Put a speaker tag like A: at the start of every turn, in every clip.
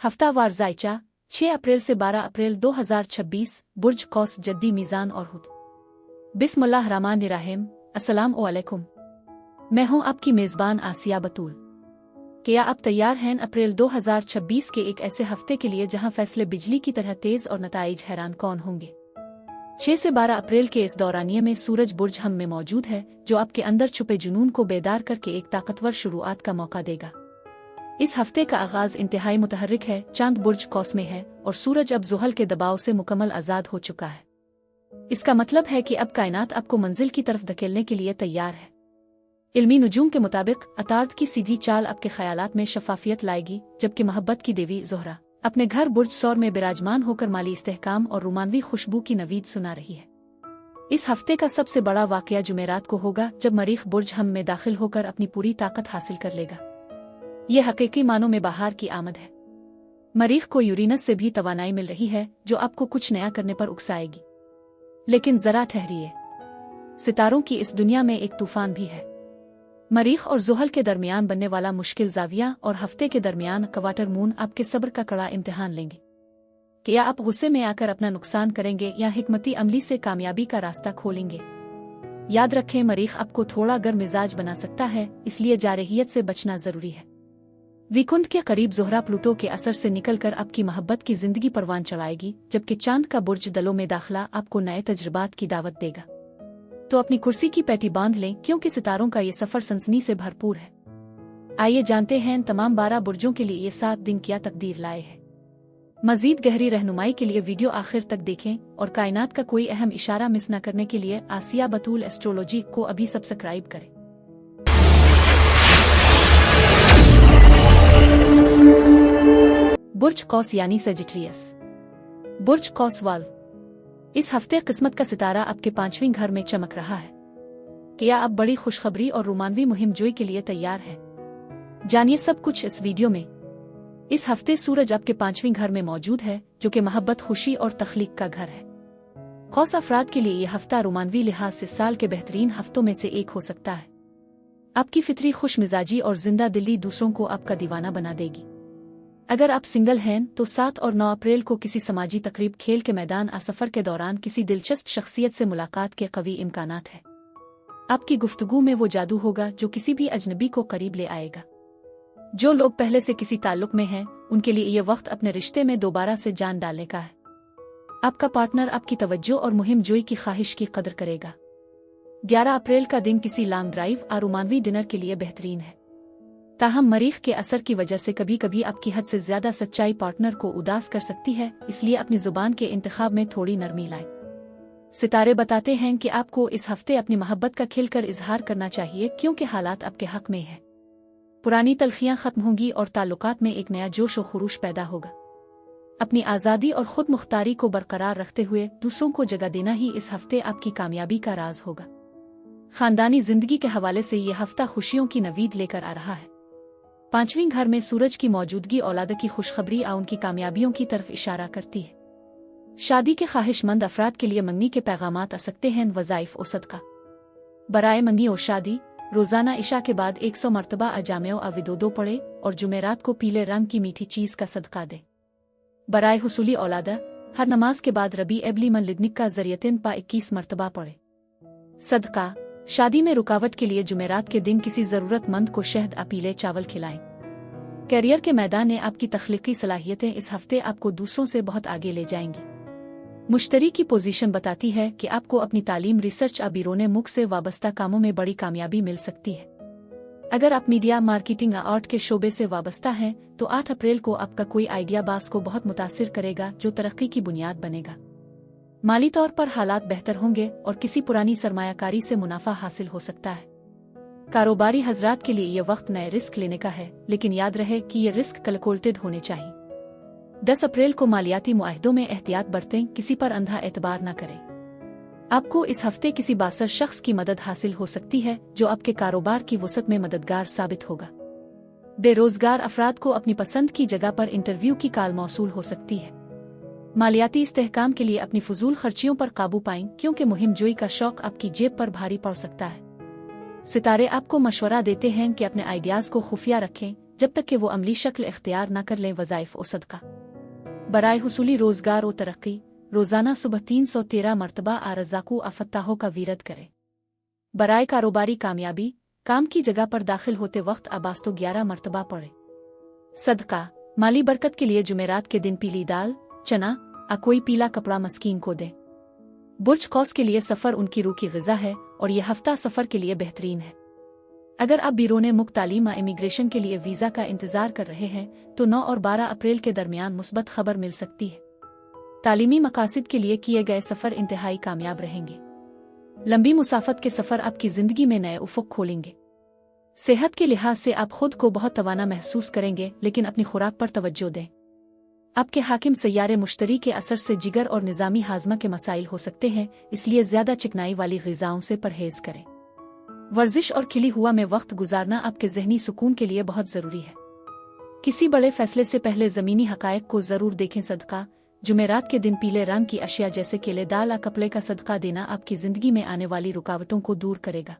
A: हफ्तावार जायचा 6 अप्रैल से 12 अप्रैल 2026 बुर्ज कौस जद्दी मीज़ान और हुद। बिस्मिल्लाहिर्रहमानिर्रहीम। अस्सलाम वालेकुम। मैं हूं आपकी मेज़बान आसिया बतूल। क्या आप तैयार हैं अप्रैल 2026 के एक ऐसे हफ्ते के लिए जहां फैसले बिजली की तरह तेज और नताइज हैरान कौन होंगे। 6 से 12 अप्रैल के इस दौरानिये में सूरज बुर्ज हम में मौजूद है, जो आपके अंदर छुपे जुनून को बेदार करके एक ताकतवर शुरुआत का मौका देगा। इस हफ्ते का आगाज इंतहाई मुतहर्रिक है। चांद बुर्ज कौस में है और सूरज अब ज़ुहल के दबाव से मुकम्मल आज़ाद हो चुका है। इसका मतलब है कि अब कायनात आपको मंजिल की तरफ धकेलने के लिए तैयार है। इल्मी नुजूम के मुताबिक अतार्द की सीधी चाल आपके ख्यालात में शफाफियत लाएगी, जबकि मोहब्बत की देवी ज़ोहरा अपने घर बुर्ज सौर में विराजमान होकर माली इस्तेहकाम और रोमानवी खुशबू की नवीद सुना रही है। इस हफ्ते का सबसे बड़ा वाकया जुमेरात को होगा, जब मरीख बुर्ज हम में दाखिल होकर अपनी पूरी ताकत हासिल कर लेगा। यह हकीकी मानों में बाहर की आमद है। मरीख को यूरेनस से भी तवानाई मिल रही है, जो आपको कुछ नया करने पर उकसाएगी। लेकिन जरा ठहरिए, सितारों की इस दुनिया में एक तूफान भी है। मरीख और ज़ुहल के दरमियान बनने वाला मुश्किल जाविया और हफ्ते के दरमियान क्वार्टर मून आपके सब्र का कड़ा इम्तिहान लेंगे। क्या आप गुस्से में आकर अपना नुकसान करेंगे या हिकमती अमली से कामयाबी का रास्ता खोलेंगे। याद रखें, मरीख आपको थोड़ा गर्म मिजाज बना सकता है, इसलिए जारहियत से बचना जरूरी है। विकुंठ के करीब ज़ोहरा प्लूटो के असर से निकलकर आपकी मोहब्बत की जिंदगी परवान चढ़ाएगी, जबकि चांद का बुर्ज दलों में दाखिला आपको नए तजुर्बात की दावत देगा। तो अपनी कुर्सी की पैटी बांध लें, क्योंकि सितारों का ये सफर सनसनी से भरपूर है। आइए जानते हैं तमाम 12 बुर्जों के लिए ये 7 दिन क्या तकदीर लाए हैं। मजीद गहरी रहनुमाई के लिए वीडियो आखिर तक देखें और कायनात का कोई अहम इशारा मिस न करने के लिए आसिया बतूल एस्ट्रोलॉजी को अभी सब्सक्राइब करें। बुर्ज कौस यानी सेजिटेरियस। बुर्ज कौस वाल्व इस हफ्ते किस्मत का सितारा आपके 5वें घर में चमक रहा है। क्या आप बड़ी खुशखबरी और रोमानवी मुहिम जोई के लिए तैयार हैं? जानिए सब कुछ इस वीडियो में। इस हफ्ते सूरज आपके 5वें घर में मौजूद है, जो कि मोहब्बत, खुशी और तख्लीक का घर है। कौस अफराद के लिए यह हफ्ता रोमानवी लिहाज से साल के बेहतरीन हफ्तों में से एक हो सकता है। आपकी फितरी खुश मिजाजी और जिंदा दिली दूसरों को आपका दीवाना बना देगी। अगर आप सिंगल हैं तो 7 और 9 अप्रैल को किसी समाजी तकरीब, खेल के मैदान या सफर के दौरान किसी दिलचस्प शख्सियत से मुलाकात के कवी इम्कानात है। आपकी गुफ्तगू में वो जादू होगा जो किसी भी अजनबी को करीब ले आएगा। जो लोग पहले से किसी ताल्लुक में हैं, उनके लिए ये वक्त अपने रिश्ते में दोबारा से जान डालने का है। आपका पार्टनर आपकी तवज्जो और मुहिम जोई की ख्वाहिश की कदर करेगा। 11 अप्रैल का दिन किसी लॉन्ग ड्राइव और रोमानवी डिनर के लिए बेहतरीन है। ताहम मरीख के असर की वजह से कभी कभी आपकी हद से ज्यादा सच्चाई पार्टनर को उदास कर सकती है, इसलिए अपनी जुबान के इंतखाब में थोड़ी नरमी लाएं। सितारे बताते हैं कि आपको इस हफ्ते अपनी मोहब्बत का खिलकर इजहार करना चाहिए, क्योंकि हालात आपके हक में है। पुरानी तलखियां खत्म होंगी और ताल्लुकात में एक नया जोश और खुरूश पैदा होगा। अपनी आज़ादी और खुद मुख्तारी को बरकरार रखते हुए दूसरों को जगह देना ही इस हफ्ते आपकी कामयाबी का राज होगा। खानदानी जिंदगी के हवाले से ये हफ्ता खुशियों की नवीद लेकर आ रहा है। 5वें घर में सूरज की मौजूदगी औलाद की खुशखबरी और उनकी कामयाबियों की तरफ इशारा करती है। शादी के ख्वाहिशमंद अफराद के लिए मंगनी के पैगामात आ सकते हैं। वज़ाइफ और सदका बराए मंगनी और शादी। रोजाना इशा के बाद 100 मरतबा अजाम्यो अविदोदो पढ़े और जुमेरात को पीले रंग की मीठी चीज का सदका दे। बराए हुसूली औलादा हर नमाज के बाद रबी एबली मन लिदनिक का जरियतिन पा 21 मरतबा पढ़े। सदका शादी में रुकावट के लिए जुमेरात के दिन किसी जरूरतमंद को शहद या पीले चावल खिलाएं। कैरियर के मैदान में आपकी तख्लीकी सलाहियतें इस हफ्ते आपको दूसरों से बहुत आगे ले जाएंगी। मुश्तरी की पोजीशन बताती है कि आपको अपनी तालीम, रिसर्च या बिरोने मुख से वाबस्ता कामों में बड़ी कामयाबी मिल सकती है। अगर आप मीडिया, मार्केटिंग या आर्ट के शोबे से वाबस्ता हैं तो 8 अप्रैल को आपका कोई आइडिया बास को बहुत मुतासिर करेगा, जो तरक्की की बुनियाद बनेगा। माली तौर पर हालात बेहतर होंगे और किसी पुरानी सरमायाकारी से मुनाफा हासिल हो सकता है। कारोबारी हजरात के लिए यह वक्त नए रिस्क लेने का है, लेकिन याद रहे कि ये रिस्क कैलकुलेटेड होने चाहिए। 10 अप्रैल को मालियाती मुआहदों में एहतियात बरतें, किसी पर अंधा एतबार न करें। आपको इस हफ्ते किसी बासर शख्स की मदद हासिल हो सकती है, जो आपके कारोबार की वसअत में मददगार साबित होगा। बेरोजगार अफराद को अपनी पसंद की जगह पर इंटरव्यू की कॉल मौसूल हो सकती है। मालियाती इस्तेहकाम के लिए अपनी फजूल खर्चियों पर काबू पाएं, क्योंकि मुहिम जोई का शौक आपकी जेब पर भारी पड़ सकता है। सितारे आपको मशवरा देते हैं कि अपने आइडियाज को खुफिया रखें, जब तक कि वो अमली शक्ल इख्तियार न कर लें वज़ाइफ और सदका बराए हुसूली रोज़गार और तरक्की रोज़ाना सुबह 313 मरतबा आरज़ाकू अफ़त्ताहों का वीरद करें। बराए कारोबारी कामयाबी काम की जगह पर दाखिल होते वक्त अबास्तो 11 मरतबा पढ़े। सदका माली बरकत के लिए जुमेरात के दिन पीली दाल चना कोई पीला कपड़ा मस्कीन को दे। बुर्ज कौस के लिए सफ़र उनकी रूह की ग़िज़ा है और यह हफ्ता सफ़र के लिए बेहतरीन है। अगर आप बिरोने मुक्त तालीम इमिग्रेशन के लिए वीज़ा का इंतज़ार कर रहे हैं तो 9 और 12 अप्रैल के दरमियान मुस्बत खबर मिल सकती है। तालीमी मकासद के लिए किए गए सफ़र इंतहाई कामयाब रहेंगे। लंबी मुसाफत के सफ़र आपकी ज़िंदगी में नए उफ़ुक़ खोलेंगे। सेहत के लिहाज से आप खुद को बहुत तवाना महसूस करेंगे, लेकिन अपनी खुराक पर तवज्जो दें। आपके हाकिम सैयारे मुश्तरी के असर से जिगर और निज़ामी हाजमा के मसाइल हो सकते हैं, इसलिए ज़्यादा चिकनाई वाली ग़िज़ाओं से परहेज़ करें। वर्जिश और खिली हुआ में वक्त गुजारना आपके ज़हनी सुकून के लिए बहुत ज़रूरी है। किसी बड़े फैसले से पहले ज़मीनी हक़ाइक़ को ज़रूर देखें। सदका जुमेरात के दिन पीले रंग की अशिया जैसे केले दाल या कपड़े का सदका देना आपकी ज़िंदगी में आने वाली रुकावटों को दूर करेगा।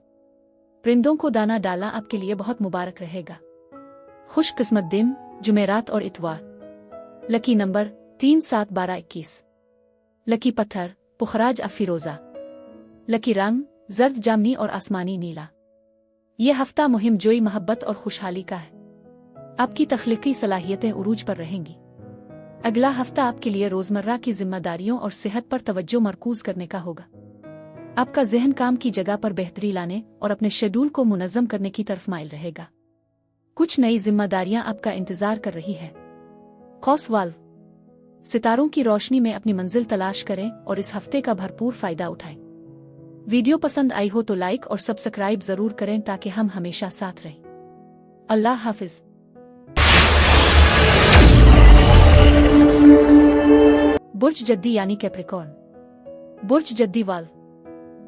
A: परिंदों को दाना डालना आपके लिए बहुत मुबारक रहेगा। खुशकिस्मत दिन जुमेरात और इतवार। Lucky number 3 7 12 21। लकी पत्थर पुखराज अफिरोजा। लकी रंग जर्द जामनी और आसमानी नीला। यह हफ्ता मुहिम जोई मोहब्बत और खुशहाली का है। आपकी तख्लीकी सलाहियतें उरूज पर रहेंगी। अगला हफ्ता आपके लिए रोजमर्रा की जिम्मेदारियों और सेहत पर तवज्जो मरकूज करने का होगा। आपका जहन काम की जगह पर बेहतरी लाने और अपने शेड्यूल को मुनज़्ज़म करने की तरफ माइल रहेगा। कुछ नई जिम्मेदारियां आपका इंतजार कर रही है। कौस वाल्व सितारों की रोशनी में अपनी मंजिल तलाश करें और इस हफ्ते का भरपूर फायदा उठाएं। वीडियो पसंद आई हो तो लाइक और सब्सक्राइब जरूर करें ताकि हम हमेशा साथ रहें। अल्लाह हाफिज। बुर्ज जद्दी यानी कैप्रिकॉर्न। बुर्ज जद्दी वाल्व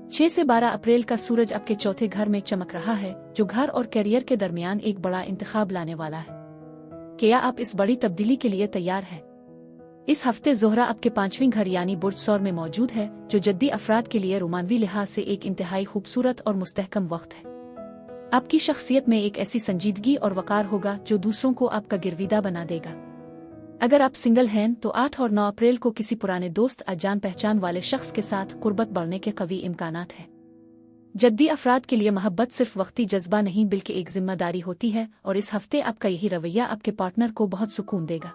A: 6 से 12 अप्रैल का सूरज आपके चौथे घर में चमक रहा है, जो घर और करियर के दरमियान एक बड़ा इंतखाब लाने वाला है। क्या आप इस बड़ी तब्दीली के लिए तैयार हैं? इस हफ्ते ज़ोहरा आपके 5वें घर यानी बुर्ज सौर में मौजूद है, जो जद्दी अफराद के लिए रोमानवी लिहाज से एक इंतहाई खूबसूरत और मुस्तहकम वक्त है। आपकी शख्सियत में एक ऐसी संजीदगी और वकार होगा जो दूसरों को आपका गिरविदा बना देगा। अगर आप सिंगल हैं तो 8 और 9 अप्रैल को किसी पुराने दोस्त या जान पहचान वाले शख्स के साथ कुर्बत बढ़ने के कवी इम्कानात हैं। जद्दी अफराद के लिए मोहब्बत सिर्फ वक्ती जज्बा नहीं बल्कि एक जिम्मेदारी होती है, और इस हफ्ते आपका यही रवैया आपके पार्टनर को बहुत सुकून देगा।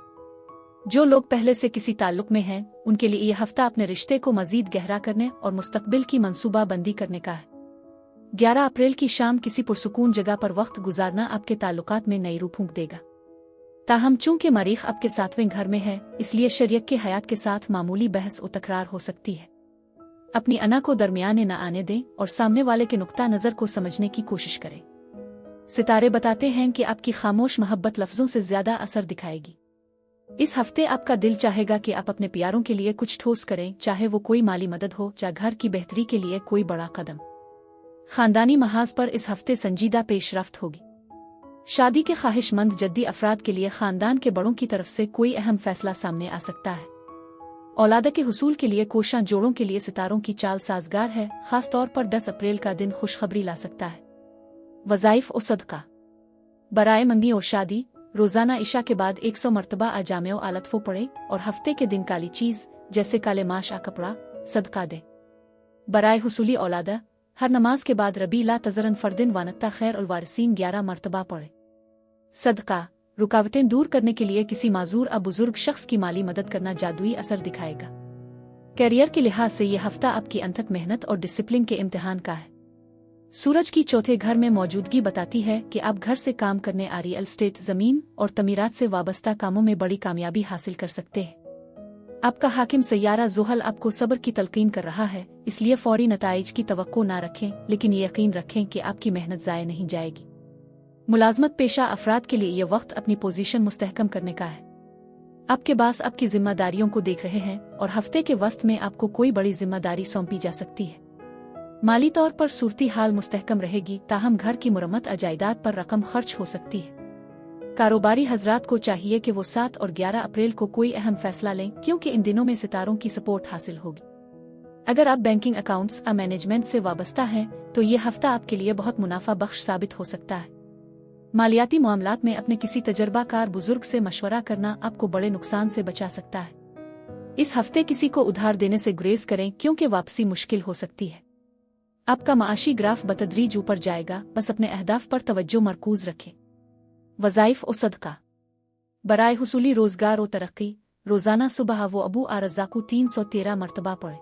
A: जो लोग पहले से किसी ताल्लुक में हैं, उनके लिए यह हफ्ता अपने रिश्ते को मजीद गहरा करने और मुस्तकबिल की मंसूबाबंदी करने का है। 11 अप्रैल की शाम किसी पुरसुकून जगह पर वक्त गुजारना आपके ताल्लुकात में नई रूह फूंक देगा। ताहम चूंकि मरीख आपके 7वें घर में है, इसलिए शरीयत के हयात के साथ मामूली बहस और तकरार हो सकती है। अपनी अना को दरमियान न आने दें और सामने वाले के नुक्ता नज़र को समझने की कोशिश करें। सितारे बताते हैं कि आपकी खामोश मोहब्बत लफ्जों से ज्यादा असर दिखाएगी। इस हफ्ते आपका दिल चाहेगा कि आप अपने प्यारों के लिए कुछ ठोस करें, चाहे वो कोई माली मदद हो या घर की बेहतरी के लिए कोई बड़ा कदम। खानदानी महाज पर इस हफ्ते संजीदा पेशरफ्त होगी। शादी के ख्वाहिशमंद जद्दी अफराद के लिए खानदान के बड़ों की तरफ से कोई अहम फैसला सामने आ सकता है। औलाद के हुसूल के लिए कोशां जोड़ों के लिए सितारों की चाल साजगार है। खास तौर पर 10 अप्रैल का दिन खुशखबरी ला सकता है। वज़ाइफ और सदका बराए मंगी और शादी रोजाना इशा के बाद 100 मरतबा अजामे आलतफो पड़े और हफ्ते के दिन काली चीज जैसे काले माश कपड़ा सदका दे। बराए हुसूली औलादा हर नमाज के बाद रबी ला तजरन फरदिन वानत्ता खैर उल वारिसीन 11 मरतबा पड़े। सदका रुकावटें दूर करने के लिए किसी माजूर या बुजुर्ग शख्स की माली मदद करना जादुई असर दिखाएगा। कैरियर के लिहाज से यह हफ्ता आपकी अनथक मेहनत और डिसिप्लिन के इम्तिहान का है। सूरज की चौथे घर में मौजूदगी बताती है कि आप घर से काम करने आ रियल एस्टेट, जमीन और तमीरात से वाबस्ता कामों में बड़ी कामयाबी हासिल कर सकते हैं। आपका हाकिम सैयारा ज़ुहल आपको सब्र की तलकीन कर रहा है, इसलिए फौरी नताइज की तवक्को ना रखें, लेकिन ये यकीन रखें कि आपकी मेहनत ज़ाय नहीं जाएगी। मुलाजमत पेशा अफराद के लिए यह वक्त अपनी पोजीशन मुस्तहकम करने का है। आपके बास आपकी जिम्मेदारियों को देख रहे हैं और हफ्ते के वस्त में आपको कोई बड़ी जिम्मेदारी सौंपी जा सकती है। माली तौर पर सूरती हाल मुस्तहकम रहेगी, ताहम घर की मुरम्मत जायदाद पर रकम खर्च हो सकती है। कारोबारी हजरात को चाहिए कि वो 7 और 11 अप्रैल को कोई अहम फैसला लें, क्योंकि इन दिनों में सितारों की सपोर्ट हासिल होगी। अगर आप बैंकिंग अकाउंट्स या मैनेजमेंट से वाबस्ता हैं तो ये हफ्ता आपके लिए बहुत मुनाफा बख्श साबित हो सकता है। मालियाती मामलात में अपने किसी तजर्बाकार बुजुर्ग से मशवरा करना आपको बड़े नुकसान से बचा सकता है। इस हफ्ते किसी को उधार देने से गुरेज करें क्योंकि वापसी मुश्किल हो सकती है। आपका माशी ग्राफ बतदरीज ऊपर जाएगा, बस अपने अहदाफ पर तवज्जो मरकूज रखें। वज़ाइफ और सदका बराए हुसूली रोजगार और तरक्की, रोजाना सुबह वो अबू आरज़ाकू 313 मरतबा पढ़े।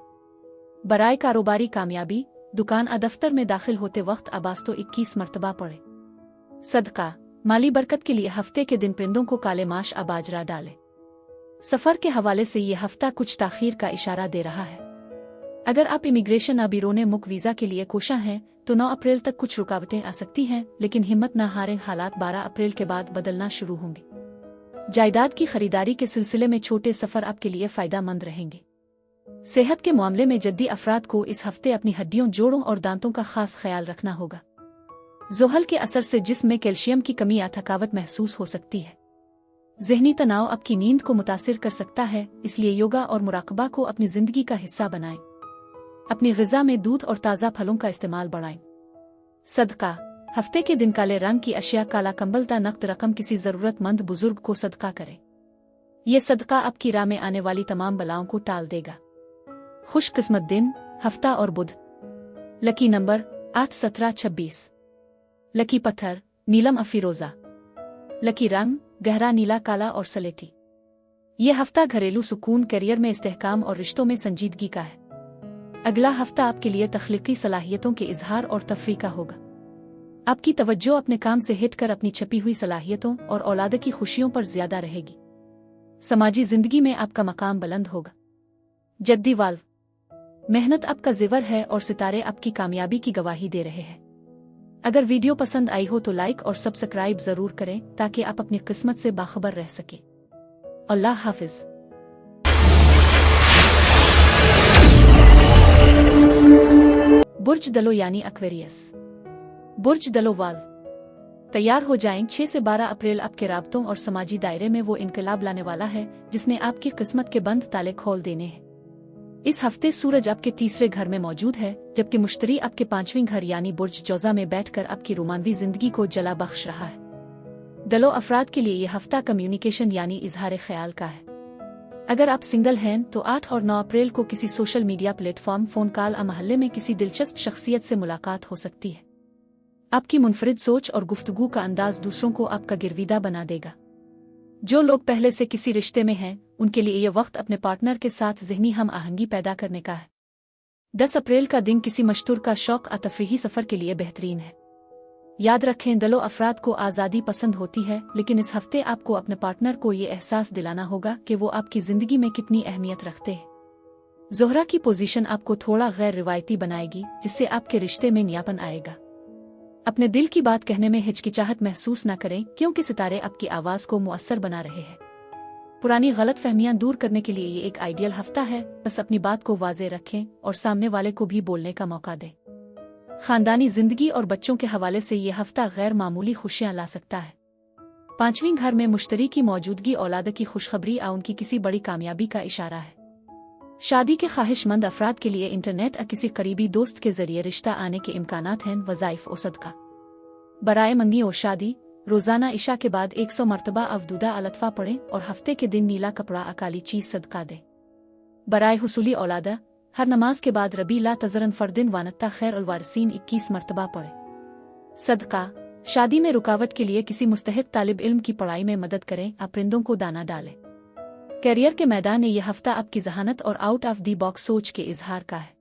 A: बराए कारोबारी कामयाबी, दुकान दफ्तर में दाखिल होते वक्त अबास्तो 21 मरतबा पढ़े। सदका माली बरकत के लिए हफ्ते के दिन परिंदों को काले माश बाजरा डाले। सफर के हवाले से ये हफ्ता कुछ ताखीर का इशारा दे रहा है। अगर आप इमिग्रेशन बिरोने मुक वीजा के लिए कोशा हैं तो 9 अप्रैल तक कुछ रुकावटें आ सकती हैं, लेकिन हिम्मत न हारें, हालात 12 अप्रैल के बाद बदलना शुरू होंगे। जायदाद की खरीदारी के सिलसिले में छोटे सफर आपके लिए फायदेमंद रहेंगे। सेहत के मामले में जद्दी अफराद को इस हफ्ते अपनी हड्डियों, जोड़ों और दांतों का खास ख्याल रखना होगा। ज़ोहल के असर से जिस्म में कैल्शियम की कमी या थकावट महसूस हो सकती है। ज़हनी तनाव आपकी नींद को मुतासिर कर सकता है, इसलिए योगा और मुराकबा को अपनी जिंदगी का हिस्सा बनाएं। अपनी ग़िज़ा में दूध और ताज़ा फलों का इस्तेमाल बढ़ाएं। सदका हफ्ते के दिन काले रंग की अशिया, काला कंबल ता नकद रकम किसी ज़रूरतमंद बुजुर्ग को सदका करें। ये सदका आपकी राह में आने वाली तमाम बलाओं को टाल देगा। खुशकिस्मत दिन हफ्ता और बुध। Lucky number 8, 17, 26। लकी पत्थर नीलम अफीरोजा। लकी रंग गहरा नीला, काला और सलेटी। यह हफ्ता घरेलू सुकून, करियर में इस्तेहकाम और रिश्तों में संजीदगी का है। अगला हफ्ता आपके लिए तख्लीकी सलाहियतों के इजहार और तफरी का होगा। आपकी तवज्जो अपने काम से हटकर अपनी छपी हुई सलाहियतों और औलाद की खुशियों पर ज्यादा रहेगी। समाजी जिंदगी में आपका मकाम बुलंद होगा। जद्दी वाल्व मेहनत आपका ज़िवर है और सितारे आपकी कामयाबी की गवाही दे रहे हैं। अगर वीडियो पसंद आई हो तो लाइक और सब्सक्राइब जरूर करें ताकि आप अपनी किस्मत से बाखबर रह सके। अल्लाह हाफिज। बुर्ज दलो यानी एक्वेरियस। बुर्ज दलो वाल्व तैयार हो जाएं। 6 से 12 अप्रैल आपके राब्तों और समाजी दायरे में वो इनकलाब लाने वाला है जिसने आपकी किस्मत के बंद ताले खोल देने हैं। इस हफ्ते सूरज आपके तीसरे घर में मौजूद है, जबकि मुश्तरी आपके 5वें घर यानी बुर्ज जौजा में बैठकर आपकी रोमानवी जिंदगी को जला बख्श रहा है। दलो अफराद के लिए यह हफ्ता कम्युनिकेशन यानी इजहार ख्याल का है। अगर आप सिंगल हैं तो 8 और 9 अप्रैल को किसी social media platform, phone call या महल्ले में किसी दिलचस्प शख्सियत से मुलाकात हो सकती है। आपकी मुनफरिद सोच और गुफ्तगू का अंदाज दूसरों को आपका गिरविदा बना देगा। जो लोग पहले से किसी रिश्ते में हैं उनके लिए यह वक्त अपने पार्टनर के साथ ज़हनी हम आहंगी पैदा करने का है। 10 अप्रैल का दिन किसी मशतूर का शौक तफरीही सफ़र के लिए बेहतरीन है। याद रखें, दलो अफराद को आज़ादी पसंद होती है, लेकिन इस हफ्ते आपको अपने पार्टनर को ये एहसास दिलाना होगा कि वो आपकी ज़िंदगी में कितनी अहमियत रखते हैं। ज़ोहरा की पोजीशन आपको थोड़ा गैर रिवायती बनाएगी, जिससे आपके रिश्ते में नयापन आएगा। अपने दिल की बात कहने में हिचकिचाहट महसूस न करें, क्योंकि सितारे आपकी आवाज़ को मुअस्सर बना रहे हैं। पुरानी गलत फहमियां दूर करने के लिए ये एक आइडियल हफ्ता है। बस अपनी बात को वाज़े रखें और सामने वाले को भी बोलने का मौका दें। खानदानी जिंदगी और बच्चों के हवाले से ये हफ्ता गैर मामूली खुशियां ला सकता है। 5वें घर में मुश्तरी की मौजूदगी औलाद की खुशखबरी या उनकी किसी बड़ी कामयाबी का इशारा है। शादी के ख्वाहिशमंद अफराद के लिए इंटरनेट या किसी करीबी दोस्त के जरिए रिश्ता आने के इम्कानात हैं। वज़ाइफ और सदका बराए मंगी और शादी, रोजाना इशा के बाद 100 मरतबा अवदूदा अलतफा पढ़ें और हफ्ते के दिन नीला कपड़ा अकाली चीज सदका दें। बराए हुसूली औलादा, हर नमाज के बाद रबी ला तजरन फरदिन वानत्ता खैर अलवारसीन 21 मरतबा पढ़ें। सदका शादी में रुकावट के लिए किसी मुस्तहिक तालिब इल्म की पढ़ाई में मदद करें, अपरिंदों को दाना डालें। कैरियर के मैदान में यह हफ्ता आपकी जहानत और आउट ऑफ दी बॉक्स सोच के इजहार का है।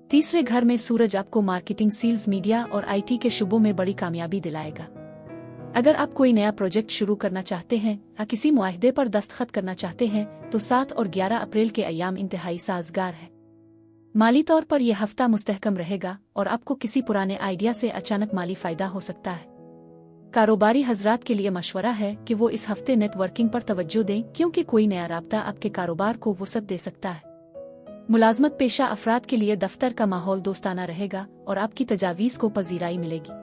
A: तीसरे घर में सूरज आपको मार्केटिंग, सेल्स, मीडिया और IT के शुबों में बड़ी कामयाबी दिलाएगा। अगर आप कोई नया प्रोजेक्ट शुरू करना चाहते हैं या किसी मुआहदे पर दस्तखत करना चाहते हैं तो 7 और 11 अप्रैल के अयाम इंतहाई साजगार है। माली तौर पर यह हफ्ता मुस्तहकम रहेगा और आपको किसी पुराने आइडिया से अचानक माली फायदा हो सकता है। कारोबारी हजरात के लिए मशवरा है कि वो इस हफ्ते नेटवर्किंग पर तवज्जो दें, क्योंकि कोई नया राब्ता आपके कारोबार को वसअत दे सकता है। मुलाजमत पेशा अफराद के लिए दफ्तर का माहौल दोस्ताना रहेगा और आपकी तजावीज़ को पजीराई मिलेगी।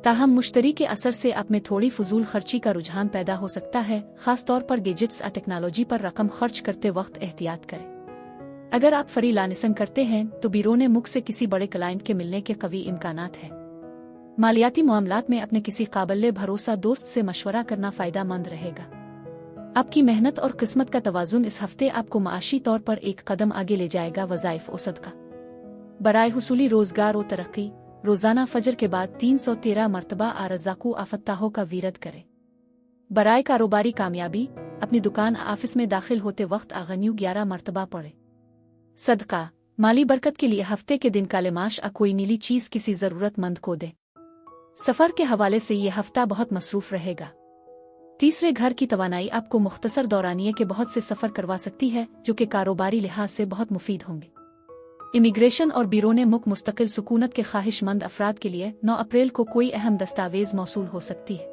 A: ताहम मुश्तरी के असर से आप में थोड़ी फजूल खर्ची का रुझान पैदा हो सकता है, खास तौर पर गैजेट्स या टेक्नोलॉजी पर रकम खर्च करते वक्त एहतियात करें। अगर आप फ्रीलांसिंग करते हैं तो बिरोने मुख से किसी बड़े क्लाइंट के मिलने के कवी इम्कानात हैं। मालियाती मामलात में अपने किसी काबिल भरोसा दोस्त से मशवरा करना फ़ायदेमंद रहेगा। आपकी मेहनत और किस्मत का तवाज़ुन इस हफ्ते आपको माशी तौर पर एक कदम आगे ले जाएगा। वज़ाइफ और सदका बराए हुसूली रोज़गार और तरक्की। रोज़ाना फजर के बाद 313 मरतबा आरज़ाकू आफत्ताहों का वीरद करें। बराए कारोबारी कामयाबी अपनी दुकान ऑफिस में दाखिल होते वक्त आगन्यू 11 मरतबा पढ़े। सदका माली बरकत के लिए हफ्ते के दिन कालेमाश कोई नीली चीज़ किसी ज़रूरतमंद को दे। सफ़र के हवाले से ये हफ्ता बहुत मसरूफ़ रहेगा। तीसरे घर की तवानाई आपको मुख्तसर दौरानिये के बहुत से सफ़र करवा सकती है जो कि कारोबारी लिहाज से बहुत मुफीद होंगे। इमिग्रेशन और बैरून मुल्क मुस्तकिल सुकूनत के ख्वाहिशमंद अफराद के लिए 9 अप्रैल को कोई अहम दस्तावेज मौसूल हो सकती है।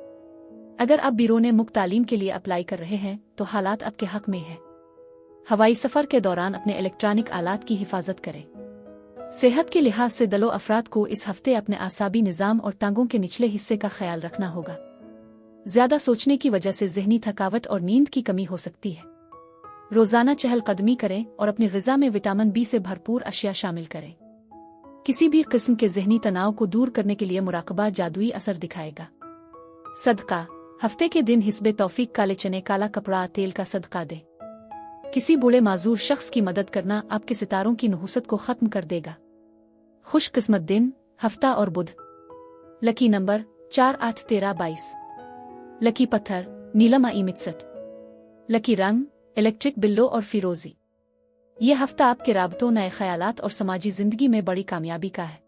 A: अगर आप बैरून मुल्क तालीम के लिए अप्लाई कर रहे हैं तो हालात आपके हक में है। हवाई सफ़र के दौरान अपने इलेक्ट्रॉनिक आलात की हिफाजत करें। सेहत के लिहाज से दलो अफराद को इस हफ्ते अपने आसाबी निज़ाम और टांगों के निचले हिस्से का ख्याल रखना होगा। ज्यादा सोचने की वजह से ज़हनी थकावट और नींद की कमी हो सकती है। रोज़ाना चहलकदमी करें और अपनी ग़िज़ा में विटामिन बी से भरपूर अशिया शामिल करें। किसी भी किस्म के ज़हनी तनाव को दूर करने के लिए मुराकबा जादुई असर दिखाएगा। सदका हफ्ते के दिन हिस्बे तौफीक काले चने काला कपड़ा तेल का सदका दे। किसी बूढ़े माजूर शख्स की मदद करना आपके सितारों की नहुसत को ख़त्म कर देगा। खुशकिस्मत दिन हफ्ता और बुध। Lucky number 4 8 13 22। लकी पत्थर नीलम ई-60। लकी रंग इलेक्ट्रिक बिल्लो और फिरोजी। ये हफ्ता आपके राबतों नए ख्यालात और समाजी जिंदगी में बड़ी कामयाबी का है।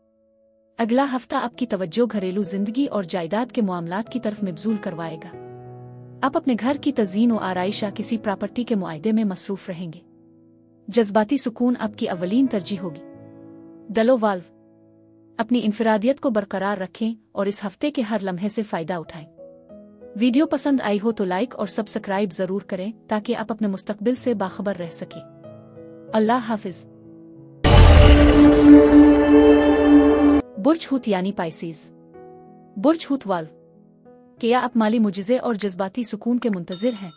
A: अगला हफ्ता आपकी तवज्जो घरेलू जिंदगी और जायदाद के मामलात की तरफ मबजूल करवाएगा। आप अपने घर की तज़ीन और आराइश या किसी प्रॉपर्टी के मुआयदे में मसरूफ रहेंगे। जज्बाती सुकून आपकी अवलीन तरजीह होगी। दलो वाल्व अपनी इंफरादियत को बरकरार रखें और इस हफ्ते के हर लम्हे से फ़ायदा उठाएं। वीडियो पसंद आई हो तो लाइक और सब्सक्राइब ज़रूर करें ताकि आप अपने मुस्तकबिल से बाखबर रह सकें। अल्लाह हाफिज। बुर्ज हूत यानी पाइसीज। बुर्ज हूत वाल्व क्या आप माली मुजिज़े और जज्बाती सुकून के मुंतज़िर हैं?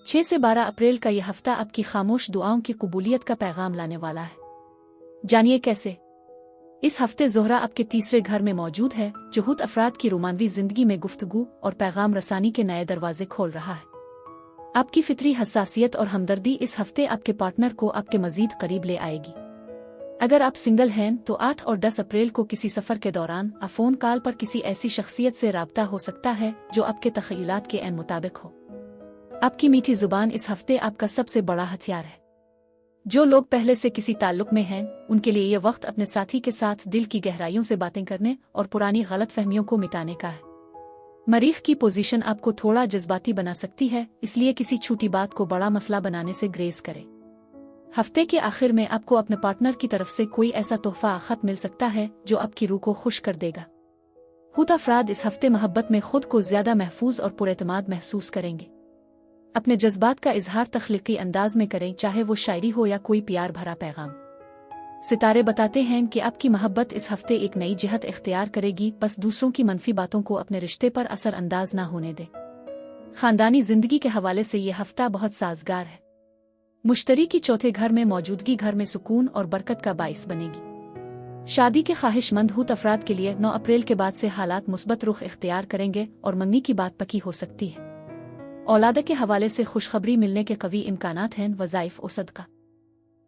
A: 6 से 12 अप्रैल का यह हफ्ता आपकी खामोश दुआओं की कबूलियत का पैगाम लाने वाला है। जानिए कैसे। इस हफ्ते ज़ोहरा आपके तीसरे घर में मौजूद है जो हूत अफराद की रोमानवी जिंदगी में गुफ्तगू और पैगाम रसानी के नए दरवाजे खोल रहा है। आपकी फितरी हसासियत और हमदर्दी इस हफ्ते आपके पार्टनर को आपके मजीद करीब ले आएगी। अगर आप सिंगल हैं तो 8 और 10 अप्रैल को किसी सफ़र के दौरान या फ़ोन कॉल पर किसी ऐसी शख्सियत से राब्ता हो सकता है जो आपके तख़य्युलात के ऐन मुताबिक हो। आपकी मीठी ज़ुबान इस हफ्ते आपका सबसे बड़ा हथियार है। जो लोग पहले से किसी ताल्लुक में हैं उनके लिए यह वक्त अपने साथी के साथ दिल की गहराइयों से बातें करने और पुरानी गलतफहमियों को मिटाने का है। मरीख की पोजीशन आपको थोड़ा जज्बाती बना सकती है, इसलिए किसी छोटी बात को बड़ा मसला बनाने से ग्रेज करें। हफ्ते के आखिर में आपको अपने पार्टनर की तरफ से कोई ऐसा तोहफा खत मिल सकता है जो आपकी रूह को खुश कर देगा। हूत अफराद इस हफ्ते मोहब्बत में खुद को ज्यादा महफूज और पुरएतमाद महसूस करेंगे। अपने जज्बात का इजहार तख्लीकी अंदाज में करें, चाहे वो शायरी हो या कोई प्यार भरा पैगाम। सितारे बताते हैं कि आपकी मोहब्बत इस हफ्ते एक नई जिहत इख्तियार करेगी, बस दूसरों की मनफी बातों को अपने रिश्ते पर असर अंदाज ना होने दें। खानदानी जिंदगी के हवाले से यह हफ्ता बहुत साजगार है। मुश्तरी की चौथे घर में मौजूदगी घर में सुकून और बरकत का बाइस बनेगी। शादी के ख्वाहिशमंद हूत अफराद के लिए 9 अप्रैल के बाद से हालात मुस्बत रुख इख्तियार करेंगे और मंगनी की बात पक्की हो सकती है। औलाद के हवाले से खुशखबरी मिलने के कवी इम्कानात हैं। वज़ाइफ और सदका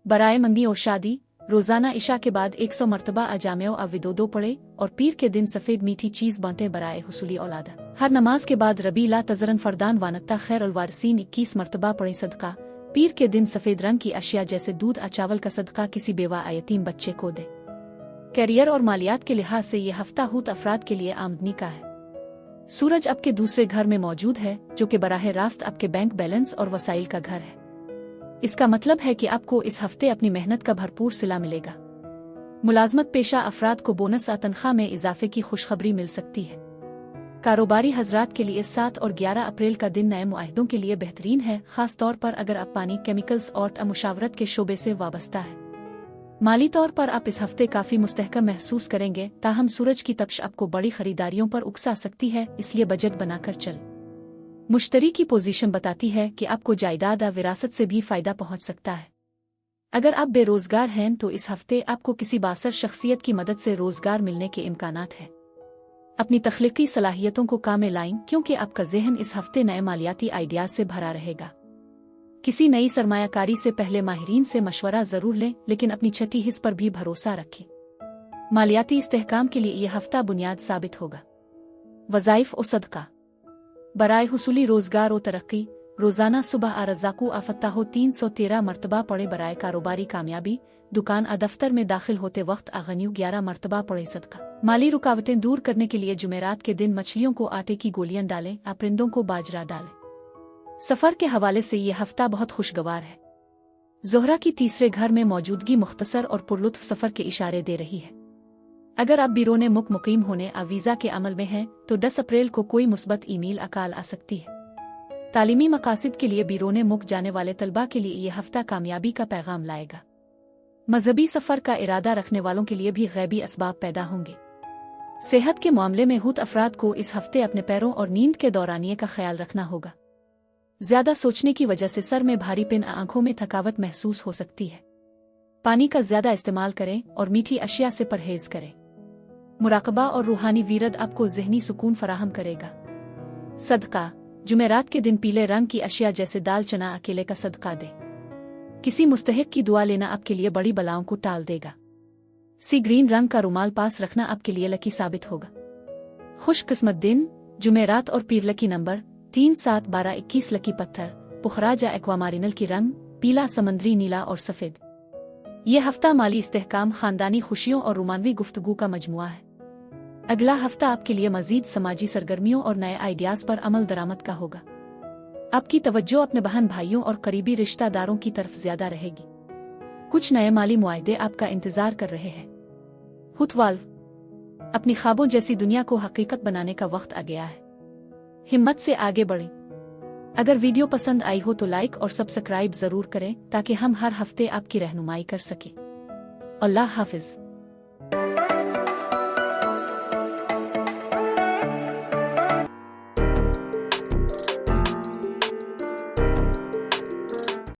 A: बराए मंगनी और शादी। रोज़ाना इशा के बाद 100 मरतबा अजामे अविदोदो पढ़े और पीर के दिन सफ़ेद मीठी चीज़ बांटे बराए हुसूली औलादा। हर नमाज के बाद रबी ला तजरन फरदान वानत्ता खैर अलवारसीन 21 मरतबा पढ़े। सदका पीर के दिन सफ़ेद रंग की अशिया जैसे दूध या चावल का सदका किसी बेवा यतीम बच्चे को दे। कैरियर और मालियात के लिहाज से यह हफ्ता हूत अफराद के लिए आमदनी का है। सूरज आपके दूसरे घर में मौजूद है जो कि बराह रास्त आपके बैंक बैलेंस और वसाइल का घर है। इसका मतलब है कि आपको इस हफ्ते अपनी मेहनत का भरपूर सिला मिलेगा। मुलाजमत पेशा अफराद को बोनस या तनख्वाह में इजाफे की खुशखबरी मिल सकती है। कारोबारी हजरात के लिए 7 और 11 अप्रैल का दिन नए मुआहदों के लिए बेहतरीन है, खास तौर पर अगर आप पानी, केमिकल्स और मुशावरत के शोबे से वाबस्ता है। माली तौर पर आप इस हफ्ते काफी मुस्तहकम महसूस करेंगे, ताहम सूरज की तपिश आपको बड़ी खरीदारियों पर उकसा सकती है, इसलिए बजट बनाकर चल। मुश्तरी की पोजीशन बताती है कि आपको जायदाद या विरासत से भी फायदा पहुंच सकता है। अगर आप बेरोजगार हैं तो इस हफ्ते आपको किसी बासर शख्सियत की मदद से रोजगार मिलने के इम्कानात हैं। अपनी तख्लीकी सलाहियतों को काम में लाएं क्योंकि आपका जहन इस हफ्ते नए मालियाती आइडियाज से भरा रहेगा। किसी नई सरमायाकारी से पहले माहिरीन से मशवरा जरूर लें, लेकिन अपनी छठी हिस्स पर भी भरोसा रखें। मालियाती इस्तेहकाम के लिए यह हफ्ता बुनियाद साबित होगा। वज़ाइफ और सदका बराए हुसूली रोजगार और तरक्की। रोजाना सुबह आरज़ाकू आफत्ता हो 313 मरतबा पढ़े। बराए कारोबारी कामयाबी। दुकान दफ्तर में दाखिल होते वक्त आगन्यू 11 मरतबा पढ़े। सदका माली रुकावटें दूर करने के लिए जुमेरात के दिन मछलियों को आटे की गोलियां डालें, परिंदों को बाजरा डालें। सफर के हवाले से ये हफ्ता बहुत खुशगवार है। ज़ोहरा की तीसरे घर में मौजूदगी मुख्तसर और पुरलुत्फ सफर के इशारे दे रही है। अगर आप बिरोने मुल्क मुकीम होने वीज़ा के अमल में हैं तो 10 अप्रैल को कोई मुस्बत ईमेल अकाल आ सकती है। तालीमी मकासद के लिए बिरोने मुल्क जाने वाले तलबा के लिए यह हफ्ता कामयाबी का पैगाम लाएगा। मजहबी सफर का इरादा रखने वालों के लिए भी गैबी असबाब पैदा होंगे। सेहत के मामले में हुत अफराद को इस हफ्ते अपने पैरों और नींद के दौरानिए का ख्याल रखना होगा। ज्यादा सोचने की वजह से सर में भारीपन, आंखों में थकावट महसूस हो सकती है। पानी का ज्यादा इस्तेमाल करें और मीठी अशिया से परहेज करें। मुराकबा और रूहानी वीरद आपको ज़हनी सुकून फराहम करेगा। सदका जुमेरात के दिन पीले रंग की अशिया जैसे दाल, चना, अकेले का सदका दे। किसी मुस्तहिक की दुआ लेना आपके लिए बड़ी बलाओं को टाल देगा। सी ग्रीन रंग का रुमाल पास रखना आपके लिए लकी साबित होगा। खुशकिस्मत दिन जुमेरात और पीर। Lucky number 3, 7, 12, 21। लकी पत्थर पुखराज या एक्वामारिनल की रंग पीला, समंदरी नीला और सफेद। यह हफ्ता माली इस्तेहकाम, खानदानी खुशियों और रोमानवी गुफ्तगू का मजमुआ है। अगला हफ्ता आपके लिए मजीद समाजी सरगर्मियों और नए आइडियाज पर अमल दरामद का होगा। आपकी तवज्जो अपने बहन भाइयों और करीबी रिश्तेदारों की तरफ ज्यादा रहेगी। कुछ नए माली मुआहदे आपका इंतजार कर रहे हैं। हुतवाल्व अपनी ख्वाबों जैसी दुनिया को हकीकत बनाने का वक्त आ गया है। हिम्मत से आगे बढ़ें। अगर वीडियो पसंद आई हो तो लाइक और सब्सक्राइब जरूर करें ताकि हम हर हफ्ते आपकी रहनुमाई कर सकें। अल्लाह हाफिज।